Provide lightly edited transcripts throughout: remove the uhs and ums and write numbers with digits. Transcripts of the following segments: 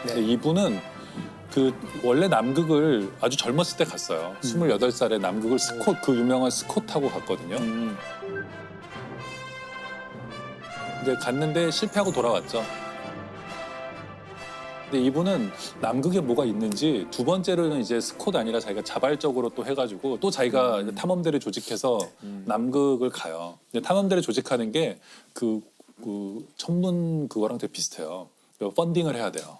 근데 이분은 그 원래 남극을 아주 젊었을 때 갔어요. 28살에 남극을 스콧, 그 유명한 스콧 타고 갔거든요. 근데 갔는데 실패하고 돌아왔죠. 근데 이분은 남극에 뭐가 있는지 두 번째로는 이제 스콧 아니라 자기가 자발적으로 또 해가지고 또 자기가 이제 탐험대를 조직해서 남극을 가요. 근데 탐험대를 조직하는 게 그 천문 그거랑 되게 비슷해요. 펀딩을 해야 돼요.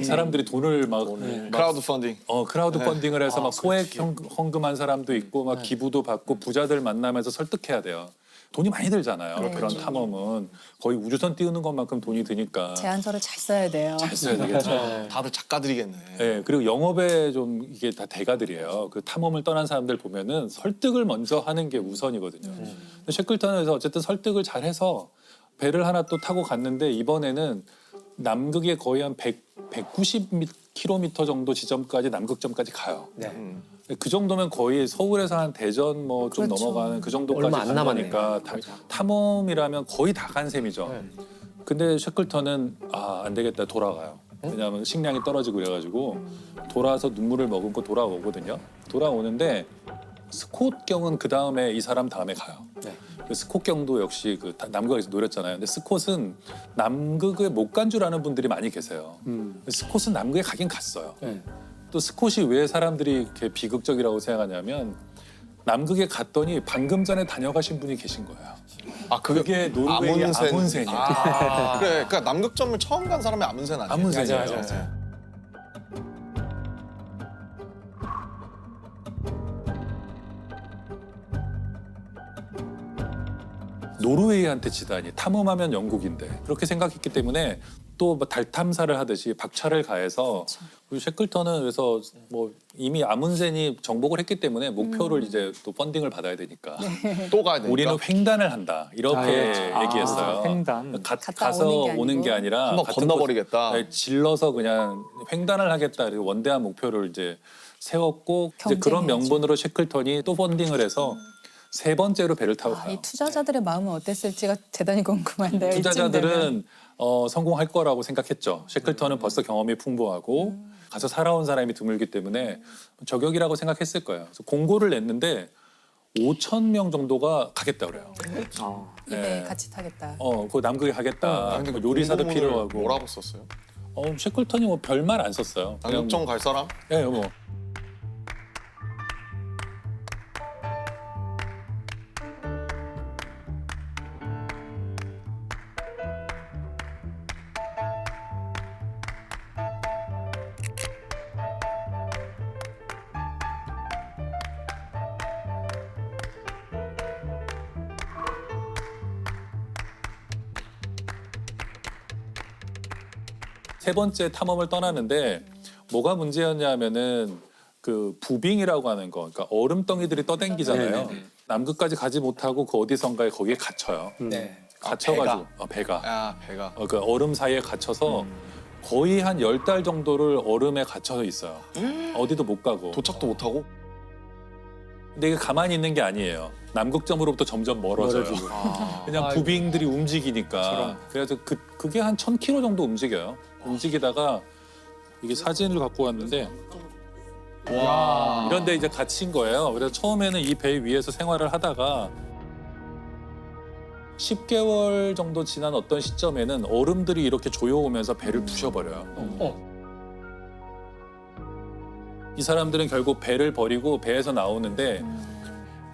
사람들이 돈을 막 크라우드 펀딩. 크라우드 펀딩을 해서 막 소액 헌금한 사람도 있고 막 기부도 받고 부자들 만나면서 설득해야 돼요. 돈이 많이 들잖아요. 그런 탐험은 거의 우주선 띄우는 것만큼 돈이 드니까 제안서를 잘 써야 돼요. 잘 써야 되겠죠. 다들 작가들이겠네. 네, 그리고 영업에 좀 이게 다 대가들이에요. 그 탐험을 떠난 사람들 보면은 설득을 먼저 하는 게 우선이거든요. 근데 셰클턴에서 어쨌든 설득을 잘해서 배를 하나 또 타고 갔는데 이번에는 남극에 거의 한 190km 정도 지점까지 남극점까지 가요. 그 정도면 거의 서울에서 한 대전 뭐 좀 그렇죠. 넘어가는 그 정도까지 얼마 안 간다니까 탐험이라면 거의 다 간 셈이죠. 근데 셰클턴은 안 되겠다 돌아가요. 왜냐하면 식량이 떨어지고 그래가지고 돌아와서 눈물을 머금고 돌아오거든요. 돌아오는데 스콧 경은 그 다음에 이 사람 다음에 가요. 그 스콧 경도 역시 그 남극에서 노렸잖아요. 근데 스콧은 남극에 못 간 줄 아는 분들이 많이 계세요. 스콧은 남극에 가긴 갔어요. 또 스콧이 왜 사람들이 이렇게 비극적이라고 생각하냐면 남극에 갔더니 방금 전에 다녀가신 분이 계신 거예요. 그게 노르웨이의 아문센이에요. 그래, 그러니까 남극점을 처음 간 사람이 아문센 아니에요? 아문센이에요. 맞아. 노르웨이한테 지다니 탐험하면 영국인데 그렇게 생각했기 때문에 또 달 탐사를 하듯이 박차를 가해서 그리고 셰클턴은 그래서 뭐 이미 아문센이 정복을 했기 때문에 목표를 이제 또 펀딩을 받아야 되니까 또 가야 되니까. 우리는 횡단을 한다 이렇게 얘기했어요. 횡단. 갔다 가서 오는 게 오는 게 아니고. 아니라 한번 같은 건너버리겠다. 곳, 질러서 그냥 횡단을 하겠다. 그리고 원대한 목표를 이제 세웠고 이제 그런 경쟁해야죠. 명분으로 셰클턴이 또 펀딩을 해서 세 번째로 배를 타고 가요. 이 투자자들의 마음은 어땠을지가 대단히 궁금한데요. 이쯤 되면. 투자자들은 성공할 거라고 생각했죠. 셰클턴은 벌써 경험이 풍부하고 가서 살아온 사람이 드물기 때문에 저격이라고 생각했을 거예요. 그래서 공고를 냈는데 5,000명 정도가 가겠다 그래요. 이배 같이 타겠다. 그 남극에 가겠다. 근데 그 요리사도 공고문을 필요하고. 뭐라고 썼어요? 셰클턴이 뭐 별말 안 썼어요. 그냥 남극점 갈 사람? 뭐. 세 번째 탐험을 떠나는데 뭐가 문제였냐면은 그 부빙이라고 하는 거, 그러니까 얼음덩이들이 떠댕기잖아요. 남극까지 가지 못하고 그 어디선가에 거기에 갇혀요. 갇혀가지고 배가. 배가. 그 얼음 사이에 갇혀서 거의 한 10달 정도를 얼음에 갇혀서 있어요. 어디도 못 가고. 도착도 못 하고? 근데 이게 가만히 있는 게 아니에요. 남극점으로부터 점점 멀어져요. 그냥 부빙들이 움직이니까. 그래서 그게 한 1,000km 정도 움직여요. 움직이다가 이게 사진을 갖고 왔는데 이런데 이제 갇힌 거예요. 그래서 처음에는 이 배 위에서 생활을 하다가 10개월 정도 지난 어떤 시점에는 얼음들이 이렇게 조여오면서 배를 부셔버려요. 이 사람들은 결국 배를 버리고 배에서 나오는데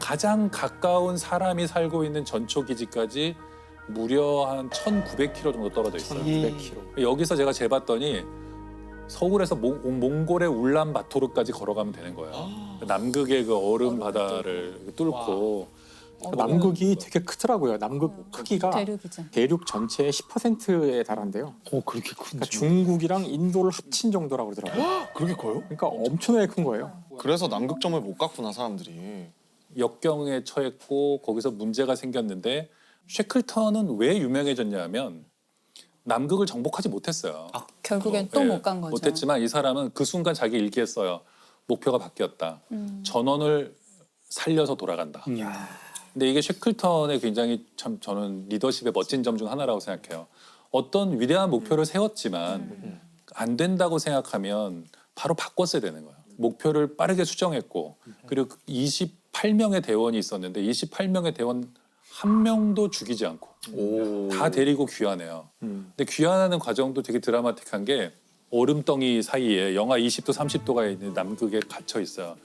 가장 가까운 사람이 살고 있는 전초기지까지 무려 한 1,900km 정도 떨어져 있어요. 200km. 여기서 제가 재봤더니 서울에서 몽골의 울란바토르까지 걸어가면 되는 거예요. 남극의 그 얼음 바다를 뚫고 남극이 되게 크더라고요. 남극 크기가 대륙이죠. 대륙 전체의 10%에 달한대요. 그렇게 큰지. 그러니까 중국이랑 인도를 합친 정도라고 그러더라고요. 그렇게 커요? 그러니까 엄청나게 큰 거예요. 그래서 남극점을 못 갔구나, 사람들이. 역경에 처했고 거기서 문제가 생겼는데 셰클턴은 왜 유명해졌냐면 남극을 정복하지 못했어요. 결국엔 또 못 간 거죠. 못했지만 이 사람은 그 순간 자기 일기에 써요. 목표가 바뀌었다. 전원을 살려서 돌아간다. 근데 이게 셰클턴의 굉장히 참 저는 리더십의 멋진 점 중 하나라고 생각해요. 어떤 위대한 목표를 세웠지만 안 된다고 생각하면 바로 바꿨어야 되는 거예요. 목표를 빠르게 수정했고 그리고 28명의 대원이 있었는데 28명의 대원 한 명도 죽이지 않고 다 데리고 귀환해요. 근데 귀환하는 과정도 되게 드라마틱한 게 얼음덩이 사이에 영하 20도 30도가 있는 남극에 갇혀 있어요.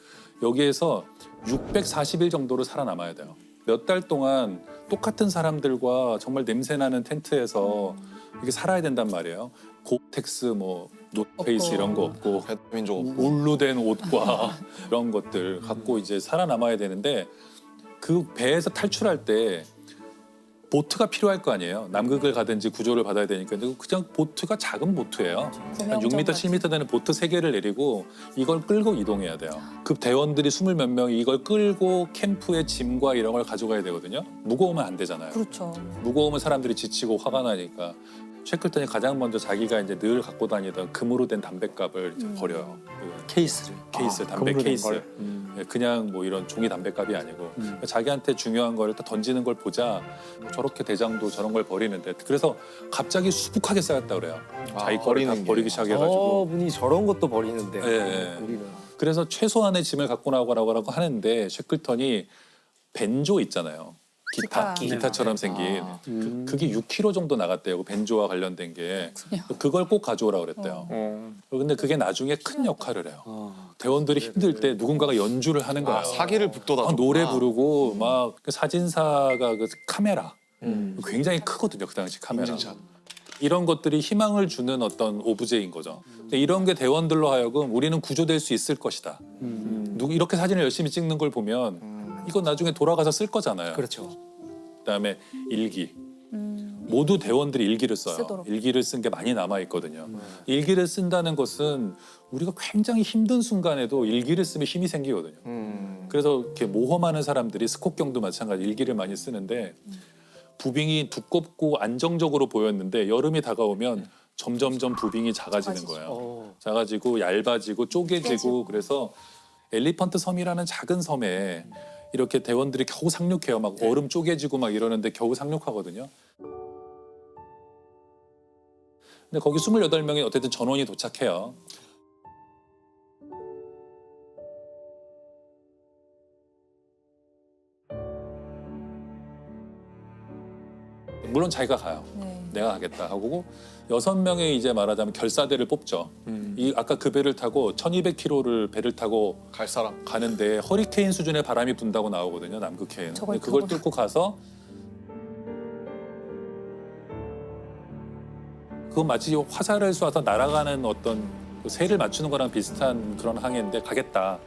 여기에서 640일 정도로 살아남아야 돼요. 몇 달 동안 똑같은 사람들과 정말 냄새나는 텐트에서 이렇게 살아야 된단 말이에요. 고텍스 뭐 노페이스 없고. 이런 거 없고 민족 없고. 울로 된 옷과 이런 것들 갖고 이제 살아남아야 되는데 그 배에서 탈출할 때 보트가 필요할 거 아니에요. 남극을 가든지 구조를 받아야 되니까. 근데 그냥 보트가 작은 보트예요. 한 6m, 7m 되는 보트 3개를 내리고 이걸 끌고 이동해야 돼요. 그 대원들이 20몇 명이 이걸 끌고 캠프에 짐과 이런 걸 가져가야 되거든요. 무거우면 안 되잖아요. 그렇죠. 무거우면 사람들이 지치고 화가 나니까 셰클턴이 가장 먼저 자기가 이제 늘 갖고 다니던 금으로 된 담뱃갑을 이제 버려요. 그 케이스를. 케이스, 아, 담배 금으로 된 케이스. 걸. 예, 그냥 뭐 이런 종이 담뱃갑이 아니고 자기한테 중요한 거를 딱 던지는 걸 보자 뭐 저렇게 대장도 저런 걸 버리는데 그래서 갑자기 수북하게 쌓였다 그래요. 자기 거를 다 버리는 게. 버리기 시작해가지고. 분이 저런 것도 버리는데. 예, 예. 우리는. 그래서 최소한의 짐을 갖고 나가라고 하는데 셰클턴이 벤조 있잖아요. 기타처럼 생긴 그게 6kg 정도 나갔대요. 그 벤조와 관련된 게 그걸 꼭 가져오라 그랬대요. 근데 그게 나중에 큰 역할을 해요. 대원들이 힘들 때 누군가가 연주를 하는 거예요. 사기를 북돋아. 막 노래 부르고 막그 사진사가 그 카메라 굉장히 크거든요. 그 당시 카메라. 인증샷. 이런 것들이 희망을 주는 어떤 오브제인 거죠. 근데 이런 게 대원들로 하여금 우리는 구조될 수 있을 것이다. 이렇게 사진을 열심히 찍는 걸 보면 이건 나중에 돌아가서 쓸 거잖아요. 그렇죠. 그다음에 일기. 모두 대원들이 일기를 써요. 쓰도록. 일기를 쓴 게 많이 남아 있거든요. 일기를 쓴다는 것은 우리가 굉장히 힘든 순간에도 일기를 쓰면 힘이 생기거든요. 그래서 이렇게 모험하는 사람들이 스콧경도 마찬가지 일기를 많이 쓰는데 부빙이 두껍고 안정적으로 보였는데 여름이 다가오면 점점점 부빙이 작아지는 거예요. 작아지고 얇아지고 쪼개지고 그래서 엘리펀트 섬이라는 작은 섬에 이렇게 대원들이 겨우 상륙해요. 막 얼음 쪼개지고 막 이러는데 겨우 상륙하거든요. 근데 거기 28명이 어쨌든 전원이 도착해요. 물론 자기가 가요. 네. 내가 가겠다 하고 6명의 이제 말하자면 결사대를 뽑죠. 이 아까 그 배를 타고 1200km를 배를 타고 갈 사람. 가는데 허리케인 수준의 바람이 분다고 나오거든요. 남극해에는. 저걸 근데 그걸 타고 뚫고 가서 그건 마치 화살을 쏴서 날아가는 어떤 그 새를 맞추는 거랑 비슷한 그런 항해인데 가겠다.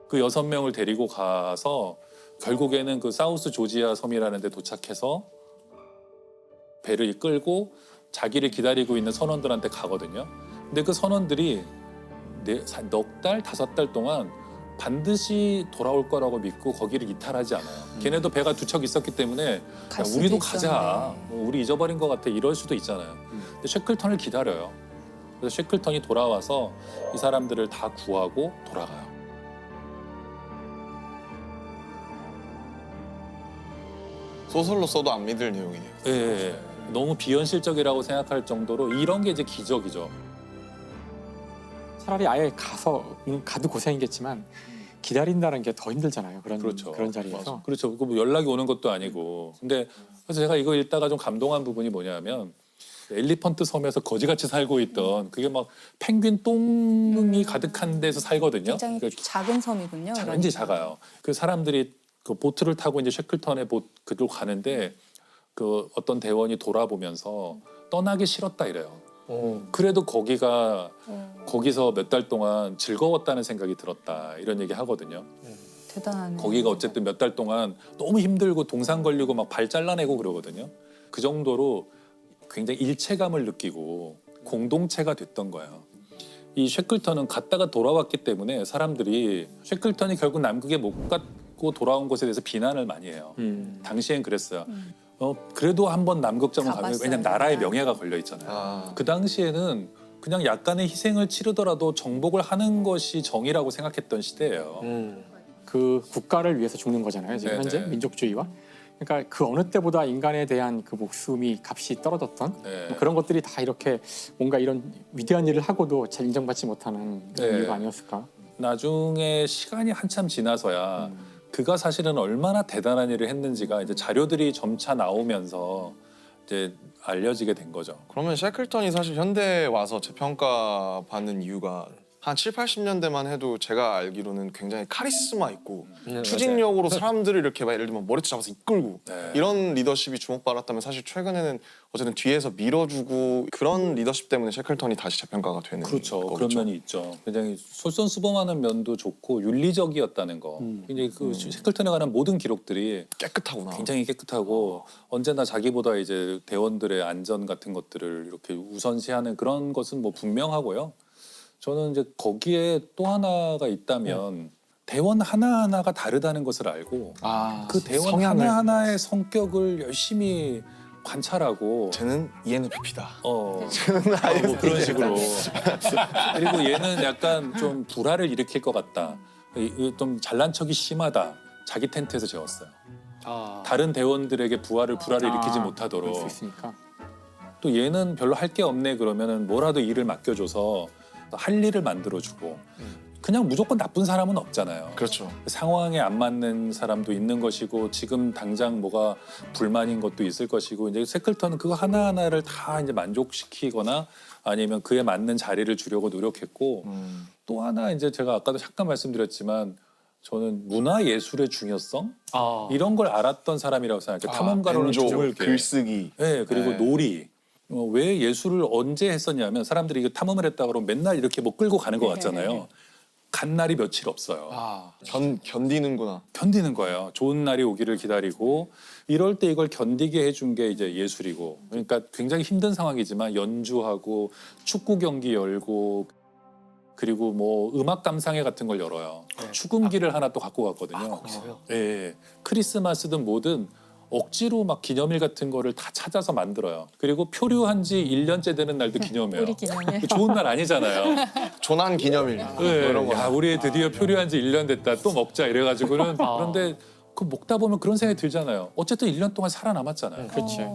그 6명을 데리고 가서 결국에는 그 사우스 조지아 섬이라는 데 도착해서 배를 끌고 자기를 기다리고 있는 선원들한테 가거든요. 근데 그 선원들이 넉 달, 5달 동안 반드시 돌아올 거라고 믿고 거기를 이탈하지 않아요. 걔네도 배가 2척 있었기 때문에 야, 갈 수도 우리도 가자. 있었는데. 뭐 우리 잊어버린 것 같아. 이럴 수도 있잖아요. 근데 셰클턴을 기다려요. 그래서 셰클턴이 돌아와서 이 사람들을 다 구하고 돌아가요. 소설로 써도 안 믿을 내용이네요. 예, 예. 너무 비현실적이라고 생각할 정도로 이런 게 이제 기적이죠. 차라리 아예 가서 가도 고생이겠지만 기다린다는 게 더 힘들잖아요. 그렇죠. 그런 자리에서. 맞아. 그렇죠. 그 뭐 연락이 오는 것도 아니고. 근데 그래서 제가 이거 읽다가 좀 감동한 부분이 뭐냐면 엘리펀트 섬에서 거지같이 살고 있던 그게 막 펭귄 똥이 가득한 데서 살거든요. 굉장히 그러니까 작은 섬이군요. 굉장히 작아요. 그 사람들이 그 보트를 타고 이제 셰클턴의 그로 가는데 그 어떤 대원이 돌아보면서 떠나기 싫었다 이래요. 그래도 거기서 몇 달 동안 즐거웠다는 생각이 들었다 이런 얘기 하거든요. 대단하네. 거기가 어쨌든 몇 달 동안 너무 힘들고 동상 걸리고 막 발 잘라내고 그러거든요. 그 정도로 굉장히 일체감을 느끼고 공동체가 됐던 거예요. 이 셰클턴은 갔다가 돌아왔기 때문에 사람들이 셰클턴이 결국 남극에 못 갔고 돌아온 것에 대해서 비난을 많이 해요. 당시엔 그랬어요. 그래도 한번 남극점을 가면 가봤어야 왜냐면 나라의 된다. 명예가 걸려 있잖아요. 아. 그 당시에는 그냥 약간의 희생을 치르더라도 정복을 하는 것이 정의라고 생각했던 시대예요. 그 국가를 위해서 죽는 거잖아요. 지금 네네. 현재 민족주의와 그러니까 그 어느 때보다 인간에 대한 그 목숨이 값이 떨어졌던 네. 뭐 그런 것들이 다 이렇게 뭔가 이런 위대한 일을 하고도 잘 인정받지 못하는 그런 네. 이유가 아니었을까? 나중에 시간이 한참 지나서야 그가 사실은 얼마나 대단한 일을 했는지가 이제 자료들이 점차 나오면서 이제 알려지게 된 거죠. 그러면 셰클턴이 사실 현대에 와서 재평가 받는 이유가 한 7, 80년대만 해도 제가 알기로는 굉장히 카리스마 있고 추진력으로 사람들을 이렇게 막 예를 들면 머리채 잡아서 이끌고 네. 이런 리더십이 주목받았다면 사실 최근에는 어쨌든 뒤에서 밀어주고 그런 리더십 때문에 셰클턴이 다시 재평가가 되는 그렇죠. 거겠죠. 그런 면이 있죠. 굉장히 솔선수범하는 면도 좋고 윤리적이었다는 거. 굉장히 그 셰클턴에 관한 모든 기록들이 깨끗하구나. 굉장히 깨끗하고 언제나 자기보다 이제 대원들의 안전 같은 것들을 이렇게 우선시하는 그런 것은 뭐 분명하고요. 저는 이제 거기에 또 하나가 있다면 대원 하나하나가 다르다는 것을 알고 그 대원 성향을. 하나하나의 성격을 열심히 관찰하고 쟤는 ENFP다. 뭐 그런 식으로 그리고 얘는 약간 좀 불화를 일으킬 것 같다. 좀 잘난 척이 심하다. 자기 텐트에서 재웠어요. 다른 대원들에게 불화를 일으키지 못하도록. 그럴 수 있으니까. 또 얘는 별로 할 게 없네 그러면은 뭐라도 일을 맡겨줘서 할 일을 만들어주고 그냥 무조건 나쁜 사람은 없잖아요. 그렇죠. 상황에 안 맞는 사람도 있는 것이고 지금 당장 뭐가 불만인 것도 있을 것이고 이제 셰클턴은 그거 하나하나를 다 이제 만족시키거나 아니면 그에 맞는 자리를 주려고 노력했고 또 하나 이제 제가 아까도 잠깐 말씀드렸지만 저는 문화 예술의 중요성 이런 걸 알았던 사람이라고 생각해요. 탐험가로는 벤조, 드물게. 글쓰기. 네, 그리고 네. 놀이. 왜 예술을 언제 했었냐면 사람들이 이거 탐험을 했다 그러면 맨날 이렇게 뭐 끌고 가는 것 같잖아요. 간 날이 며칠 없어요. 견디는구나. 견디는 거예요. 좋은 날이 오기를 기다리고 이럴 때 이걸 견디게 해준 게 이제 예술이고 그러니까 굉장히 힘든 상황이지만 연주하고 축구 경기 열고 그리고 뭐 음악 감상회 같은 걸 열어요. 축음기를 하나 또 갖고 갔거든요. 예, 크리스마스든 뭐든 억지로 막 기념일 같은 거를 다 찾아서 만들어요. 그리고 표류한 지 1년째 되는 날도 기념해요. 우리 기념일. 좋은 날 아니잖아요. 조난 기념일. 네, 이런 거. 야, 우리 드디어 표류한 지 1년 됐다. 또 먹자 이래가지고는 그런데 그 먹다 보면 그런 생각이 들잖아요. 어쨌든 1년 동안 살아남았잖아요. 그렇지.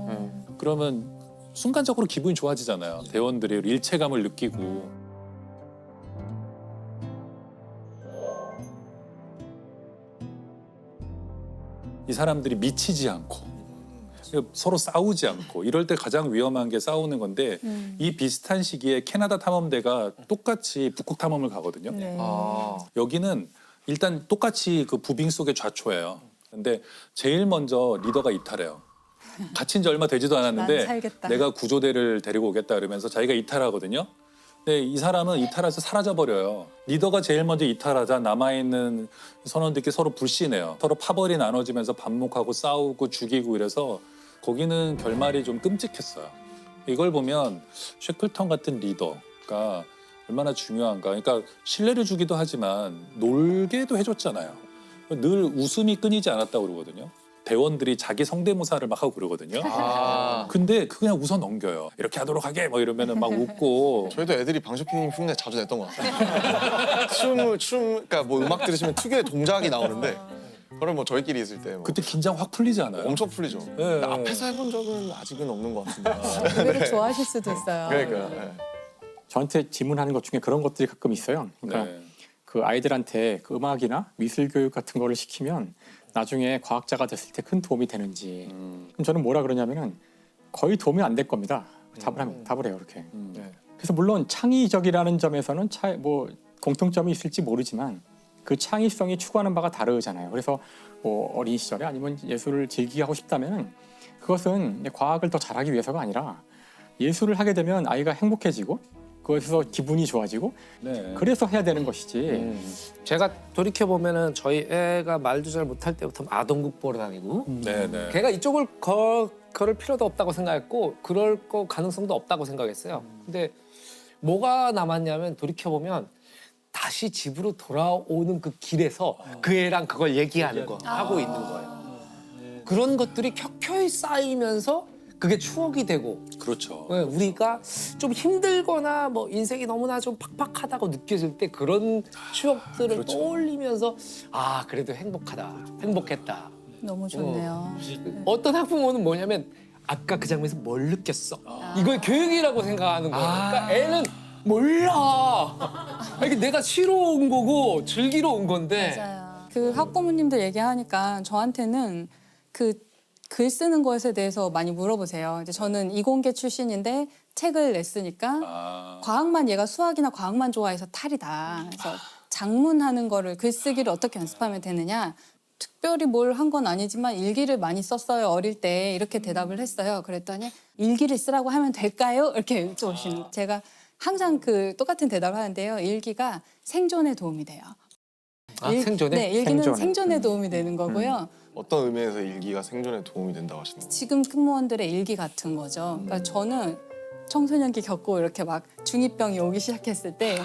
그러면 순간적으로 기분이 좋아지잖아요. 대원들이 일체감을 느끼고. 이 사람들이 미치지 않고 서로 싸우지 않고 이럴 때 가장 위험한 게 싸우는 건데 이 비슷한 시기에 캐나다 탐험대가 똑같이 북극 탐험을 가거든요. 네. 여기는 일단 똑같이 그 부빙 속의 좌초예요. 근데 제일 먼저 리더가 이탈해요. 갇힌 지 얼마 되지도 난 않았는데 살겠다. 내가 구조대를 데리고 오겠다 그러면서 자기가 이탈하거든요. 근데 이 사람은 이탈해서 사라져버려요. 리더가 제일 먼저 이탈하자 남아있는 선원들끼리 서로 불신해요. 서로 파벌이 나눠지면서 반목하고 싸우고 죽이고 이래서 거기는 결말이 좀 끔찍했어요. 이걸 보면 셰클턴 같은 리더가 얼마나 중요한가. 그러니까 신뢰를 주기도 하지만 놀게도 해줬잖아요. 늘 웃음이 끊이지 않았다고 그러거든요. 대원들이 자기 성대모사를 막 하고 그러거든요. 근데 그냥 웃어 넘겨요. 이렇게 하도록 하게 뭐 이러면은 막 웃고. 저희도 애들이 방쇼피님 흉내 자주 냈던 것 같아요. 그러니까 뭐 음악 들으시면 특유의 동작이 나오는데 그걸 뭐 저희끼리 있을 때 뭐 그때 긴장 확 풀리지 않아요? 엄청 풀리죠. 네. 근데 앞에서 해본 적은 아직은 없는 것 같은데. 의외로 좋아하실 수도 있어요. 그러니까. 네. 저한테 질문하는 것 중에 그런 것들이 가끔 있어요. 그러니까 네. 그 아이들한테 그 음악이나 미술 교육 같은 거를 시키면 나중에 과학자가 됐을 때 큰 도움이 되는지. 그럼 저는 뭐라 그러냐면은 거의 도움이 안 될 겁니다. 답을 해요 이렇게. 네. 그래서 물론 창의적이라는 점에서는 뭐 공통점이 있을지 모르지만 그 창의성이 추구하는 바가 다르잖아요. 그래서 뭐 어린 시절에 아니면 예술을 즐기게 하고 싶다면은 그것은 과학을 더 잘하기 위해서가 아니라 예술을 하게 되면 아이가 행복해지고 그것에서 기분이 좋아지고 네. 그래서 해야 되는 것이지. 제가 돌이켜 보면은 저희 애가 말도 잘 못할 때부터 아동국 보러 다니고 네네. 걔가 이쪽을 걸을 필요도 없다고 생각했고 그럴 거 가능성도 없다고 생각했어요. 근데 뭐가 남았냐면 돌이켜 보면 다시 집으로 돌아오는 그 길에서 그 애랑 그걸 얘기하는 거 하고 있는 거예요. 그런 것들이 켜켜이 쌓이면서 그게 추억이 되고 그렇죠. 네, 우리가 좀 힘들거나 뭐 인생이 너무나 좀 팍팍하다고 느껴질 때 그런 추억들을 그렇죠. 떠올리면서 아 그래도 행복했다 너무 좋네요. 어떤 학부모는 뭐냐면 아까 그 장면에서 뭘 느꼈어? 이걸 교육이라고 생각하는 거예요. 그러니까 애는 몰라. 이게 내가 쉬러 온 거고 즐기러 온 건데. 맞아요. 그 학부모님들 얘기하니까 저한테는 그 글 쓰는 것에 대해서 많이 물어보세요. 이제 저는 이공계 출신인데 책을 냈으니까 아, 과학만 얘가 수학이나 과학만 좋아해서 탈이다. 그래서 작문하는 거를 글쓰기를 어떻게 연습하면 되느냐. 특별히 뭘 한 건 아니지만 일기를 많이 썼어요. 어릴 때 이렇게 대답을 했어요. 그랬더니 일기를 쓰라고 하면 될까요? 이렇게 여쭤보시는. 제가 항상 그 똑같은 대답을 하는데요. 일기가 생존에 도움이 돼요. 생존에? 네, 일기는 생존에. 생존에 도움이 되는 거고요. 어떤 의미에서 일기가 생존에 도움이 된다고 하시는 거예요? 지금 승무원들의 일기 같은 거죠. 그러니까 저는 청소년기 겪고 이렇게 막 중2병이 오기 시작했을 때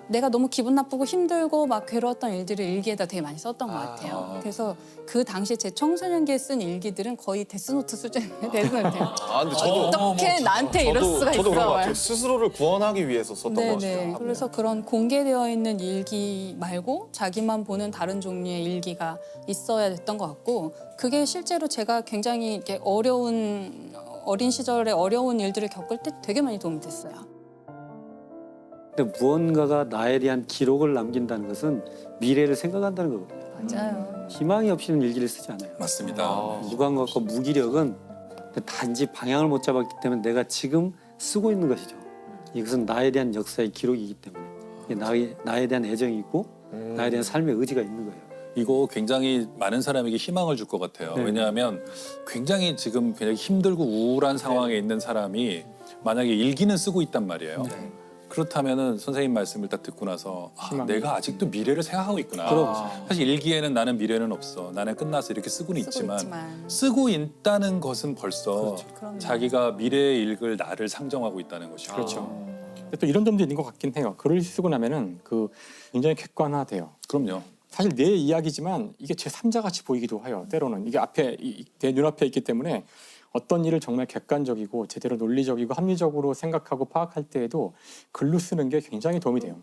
내가 너무 기분 나쁘고 힘들고 막 괴로웠던 일들을 일기에다 되게 많이 썼던 것 같아요. 그래서 그 당시 제 청소년기에 쓴 일기들은 거의 데스노트 수준의 데스노트예요. 아 근데 저도 어떻게 나한테 이럴 수가 저도 그런 것 있어. 같아요. 스스로를 구원하기 위해서 썼던 것 같아요. 네네. 그래서 그런 공개되어 있는 일기 말고 자기만 보는 다른 종류의 일기가 있어야 됐던 것 같고 그게 실제로 제가 굉장히 이렇게 어린 시절에 어려운 일들을 겪을 때 되게 많이 도움이 됐어요. 근데 무언가가 나에 대한 기록을 남긴다는 것은 미래를 생각한다는 거거든요. 맞아요. 희망이 없이는 일기를 쓰지 않아요. 맞습니다. 무감각과 무기력은 단지 방향을 못 잡았기 때문에 내가 지금 쓰고 있는 것이죠. 이것은 나에 대한 역사의 기록이기 때문에 이게 나에 대한 애정이 있고 나에 대한 삶의 의지가 있는 거예요. 이거 굉장히 많은 사람에게 희망을 줄 것 같아요. 네. 왜냐하면 굉장히 지금 굉장히 힘들고 우울한 상황에 있는 사람이 만약에 일기는 쓰고 있단 말이에요. 그렇다면은 선생님 말씀을 딱 듣고 나서 희망이 내가 아직도 미래를 생각하고 있구나. 그럼. 사실 일기에는 나는 미래는 없어. 나는 끝났어. 이렇게 쓰고는 쓰고 있지만 있지만. 쓰고 있다는 것은 벌써 그럼요. 자기가 미래에 읽을 나를 상정하고 있다는 것이고. 그렇죠. 근데 또 이런 점도 있는 것 같긴 해요. 글을 쓰고 나면은 그 굉장히 객관화돼요. 그럼요. 사실 내 이야기지만 이게 제 3자 같이 보이기도 해요. 때로는 이게 앞에 내 눈앞에 있기 때문에 어떤 일을 정말 객관적이고 제대로 논리적이고 합리적으로 생각하고 파악할 때에도 글로 쓰는 게 굉장히 도움이 돼요.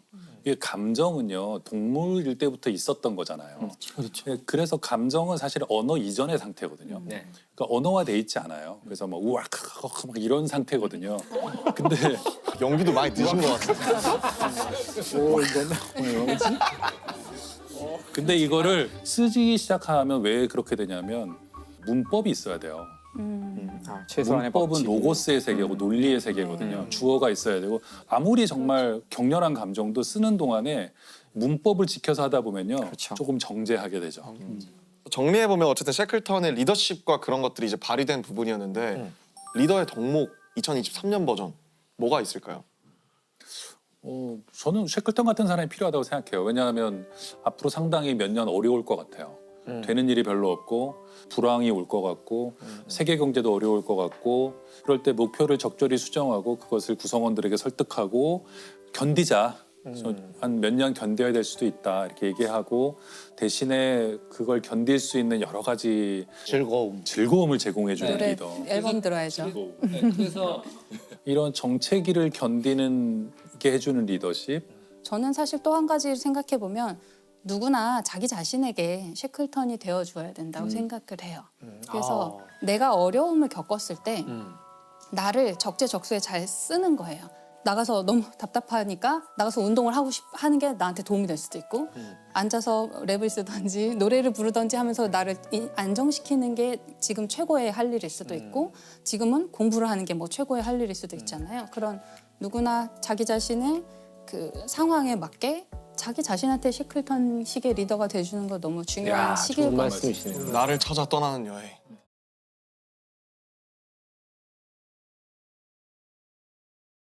이게 감정은요 동물일 때부터 있었던 거잖아요. 그렇죠. 그래서 감정은 사실 언어 이전의 상태거든요. 네. 그러니까 언어화돼 있지 않아요. 그래서 막 우악 막 이런 상태거든요. 근데 연기도 많이 늦은 것 같아요. 근데 이거를 쓰기 시작하면 왜 그렇게 되냐면 문법이 있어야 돼요. 최소한의 문법은 법칙이. 로고스의 세계고 논리의 세계거든요. 주어가 있어야 되고 아무리 정말 격렬한 감정도 쓰는 동안에 문법을 지켜서 하다 보면요 그렇죠. 조금 정제하게 되죠. 정리해 보면 어쨌든 셰클턴의 리더십과 그런 것들이 이제 발휘된 부분이었는데 리더의 덕목 2023년 버전 뭐가 있을까요? 저는 셰클턴 같은 사람이 필요하다고 생각해요. 왜냐하면 앞으로 상당히 몇 년 어려울 것 같아요. 되는 일이 별로 없고 불황이 올 것 같고 세계 경제도 어려울 것 같고 그럴 때 목표를 적절히 수정하고 그것을 구성원들에게 설득하고 견디자. 한 몇 년 견뎌야 될 수도 있다 이렇게 얘기하고 대신에 그걸 견딜 수 있는 여러 가지 즐거움을 제공해 주는 노래 리더. 앨범 들어야죠. 그래서 이런 정체기를 견디는 게 해주는 리더십. 저는 사실 또 한 가지 생각해 보면 누구나 자기 자신에게 셰클턴이 되어 주어야 된다고 생각을 해요. 그래서 내가 어려움을 겪었을 때 나를 적재적소에 잘 쓰는 거예요. 나가서 너무 답답하니까 나가서 운동을 하는 게 나한테 도움이 될 수도 있고 앉아서 랩을 쓰든지 노래를 부르든지 하면서 나를 안정시키는 게 지금 최고의 할 일일 수도 있고 지금은 공부를 하는 게 뭐 최고의 할 일일 수도 있잖아요. 그런 누구나 자기 자신의 그 상황에 맞게 자기 자신한테 셰클턴식의 리더가 돼주는 거 너무 중요한 시기일 좋은 것 같아요. 말씀이시네요. 나를 찾아 떠나는 여행.